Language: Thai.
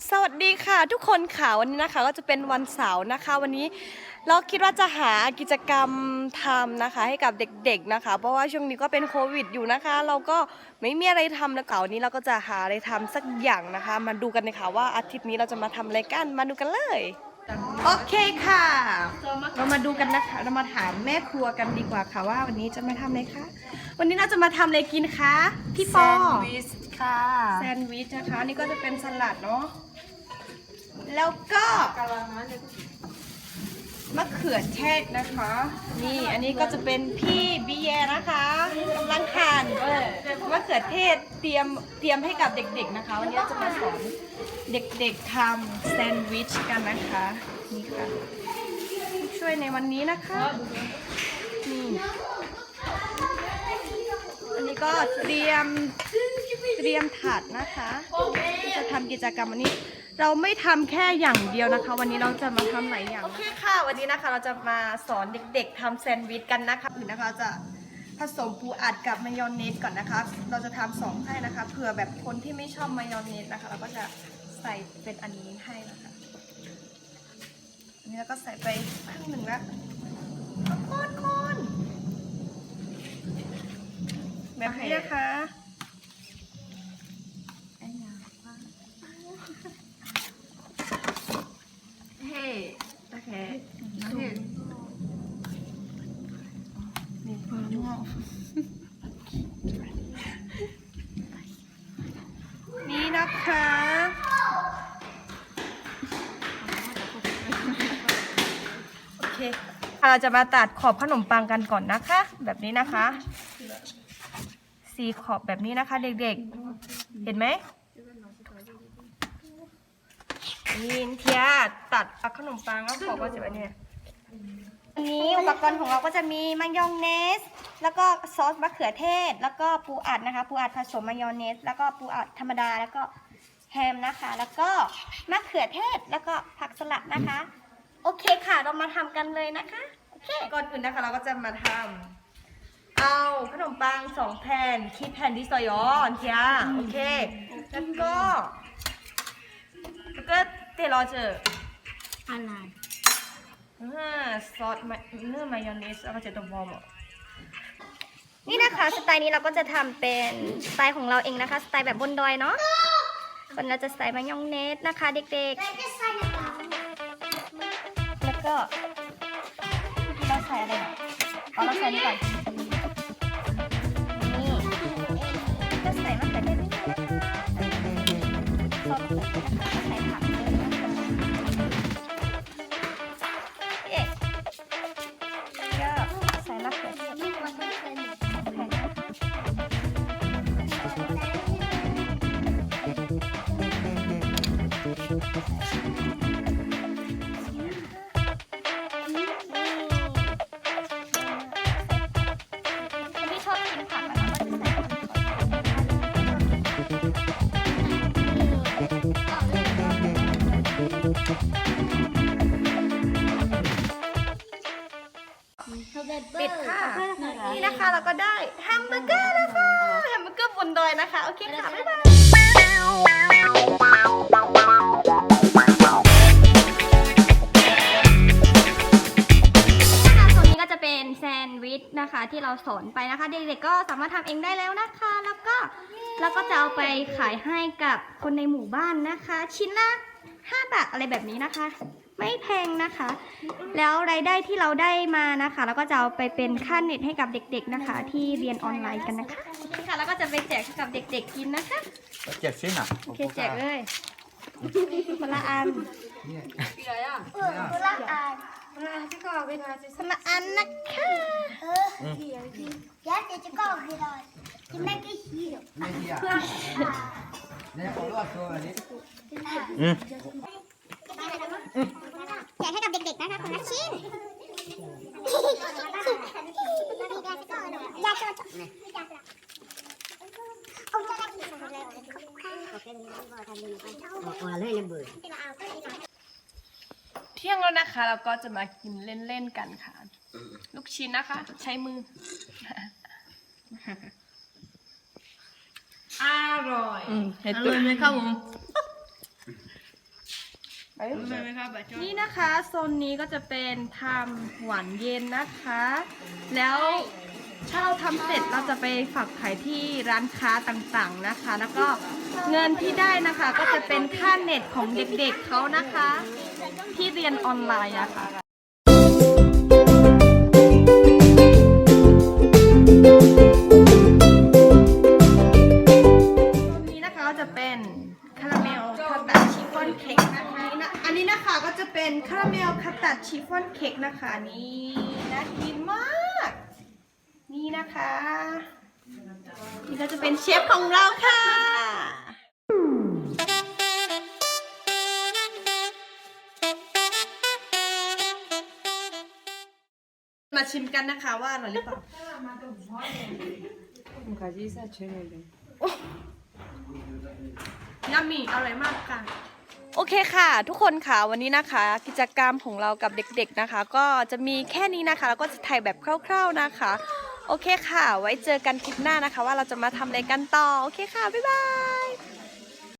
สวัสดีค่ะทุกคนค่ะวันนี้นะคะก็จะเป็นวันเสาร์นะคะวันนี้เราคิดว่าจะหากิจกรรมทำนะคะให้กับเด็กๆนะคะเพราะว่าช่วงนี้ก็เป็นโควิดอยู่นะคะเราก็ไม่มีอะไรทำแล้ววันนี้เราก็จะหาอะไรทำสักอย่างนะคะมาดูกันเลยค่ะว่าอาทิตย์นี้เราจะมาทำอะไรกันมาดูกันเลยโอเคค่ะเรามาดูกันนะคะเรามาถามแม่ครัวกันดีกว่าค่ะว่าวันนี้จะมาทำอะไรคะวันนี้เราจะมาทำอะไรกินคะพี่ปอ แซนด์วิชค่ะ แซนด์วิชนะคะนี่ก็จะเป็นสลัดเนาะแล้วก็มะเขือเทศนะคะนี่อันนี้ก็จะเป็นพี่บีแยนะคะกำลังหั่นมะเขือเทศเตรียมให้กับเด็กๆนะคะวันนี้จะมาสอนเด็กๆทำแซนด์วิชกันนะคะนี่ค่ะช่วยในวันนี้นะคะนี่อันนี้ก็เตรียมถาดนะคะจะทำกิจกรรมวันนี้เราไม่ทำแค่อย่างเดียวนะคะ วันนี้เราจะมาทำหลายอย่างโอเคค่ะวันนี้นะคะเราจะมาสอนเด็กๆทำแซนด์วิชกันนะคะอื่นนะคะจะผสมปูอัดกับมายองเนสก่อนนะคะ เราจะทำ2ให้นะคะเผื่อแบบคนที่ไม่ชอบมายองเนสนะคะเราก็จะใส่เป็นอันนี้ให้นะคะอันนี้เราก็ใส่ไปครึ่งหนึ่งแล้วคนแบบนี้นะคะโอเคนี่นะคะโอเคเราจะมาตัดขอบขนมปังกันก่อนนะคะแบบนี้นะคะ4 ขอบแบบนี้นะคะเด็กๆเห็นไหมนี่เทียตัดเอาขนมปังแล้วขอบก็จะแบบนี้อันนี้อุปกรณ์ของเราก็จะมีมายองเนสแล้วก็ซอสมะเขือเทศแล้วก็ปูอัดนะคะปูอัดผสมมายองเนสแล้วก็ปูอัดธรรมดาแล้วก็แฮมนะคะแล้วก็มะเขือเทศแล้วก็ผักสลัดนะคะโอเคค่ะเรามาทำกันเลยนะคะโอเคก่อนอื่นนะคะเราก็จะมาทำเอาขนมปัง2 แผ่นคิดแผ่นที่ซอยอนเทียโอเคแล้วก็เตลอเจออะไรซอสเนื้อมายองเนสแล้วก็จะตัววอร์มนี่นะคะสไตล์นี้เราก็จะทำเป็นสไตล์ของเราเองนะคะสไตล์แบบบนดอยเนาะคนเราจะใส่มายองเนสนะคะเด็กๆแล้วก็เราใส่อะไรนะเอาเราใส่นี่ก่อนนี่ก็ใส่มะเขือเทศนิดนึงนะคะซอสมะเขือเทศนะคะใส่ผักเลยนะคะก็ใส่มะเขือเทศนี่มันเป็น2 แผ่นคนที่ชอบกินผักนะคะก็จะใส่ปิดค่ะนี่นะคะเราก็ได้แฮมเบอร์เกอร์แล้วค่ะแฮมเบอร์เกอร์บนดอยนะคะโอเคค่ะบ๊ายบายส่วนนี้ก็จะเป็นแซนด์วิชนะคะที่เราสอนไปนะคะเด็กๆก็สามารถทำเองได้แล้วนะคะแล้วก็จะเอาไปขายให้กับคนในหมู่บ้านนะคะ ชิ้นละ5 บาทอะไรแบบนี้นะคะไม่แพงนะคะ แล้วรายได้ที่เราได้มานะคะเราก็จะเอาไปเป็นค่าเน็ตให้กับเด็กๆนะคะ ที่เรียนออนไลน์กันนะคะโอเคค่ะแล้วก็จะไปแจกให้กับเด็กๆกินนะคะ เจ็บชิ้นอ่ะ โอเคแจกเลยคนละอันคนละอันคนละอันนะคะแจกให้กับเด็กๆนะคะคนละชิ้นยาโชว์เอาจะได้กินหมดเลยโอเคเที่ยงแล้วนะคะเราก็จะมากินเล่นๆกันค่ะ ลูกชิ้นนะคะ ใช้มือ อร่อย อร่อยไหมครับผม นี่นะคะโซนนี้ก็จะเป็นทำหวานเย็นนะคะ แล้วถ้าเราทำเสร็จเราจะไปฝากขายที่ร้านค้าต่างๆนะคะ แล้วก็เงินที่ได้นะคะก็จะเป็นค่าเน็ตของเด็กๆเขานะคะ ที่เรียนออนไลน์นะคะนี้นะคะก็จะเป็นคาราเมลคัสตาร์ดชิฟฟ่อนเค้กนะคะอันนี้นะคะก็จะเป็นคาราเมลคัสตาร์ดชิฟฟ่อนเค้กนะคะนี่น่ากินมาก นี่นะคะนี่ก็จะเป็นเชฟของเราค่ะมาชิมกันนะคะว่าอร่อยหรือเปล่ายัมมี่อร่อยมากค่ะโอเคค่ะ ทุกคนค่ะวันนี้นะคะ กิจกรรมของเรากับเด็กๆนะคะ ก็จะมีแค่นี้นะคะแล้วก็จะถ่ายแบบคร่าวๆนะคะโอเคค่ะไว้เจอกันคลิปหน้านะคะว่าเราจะมาทำอะไรกันต่อโอเคค่ะบ๊ายบาย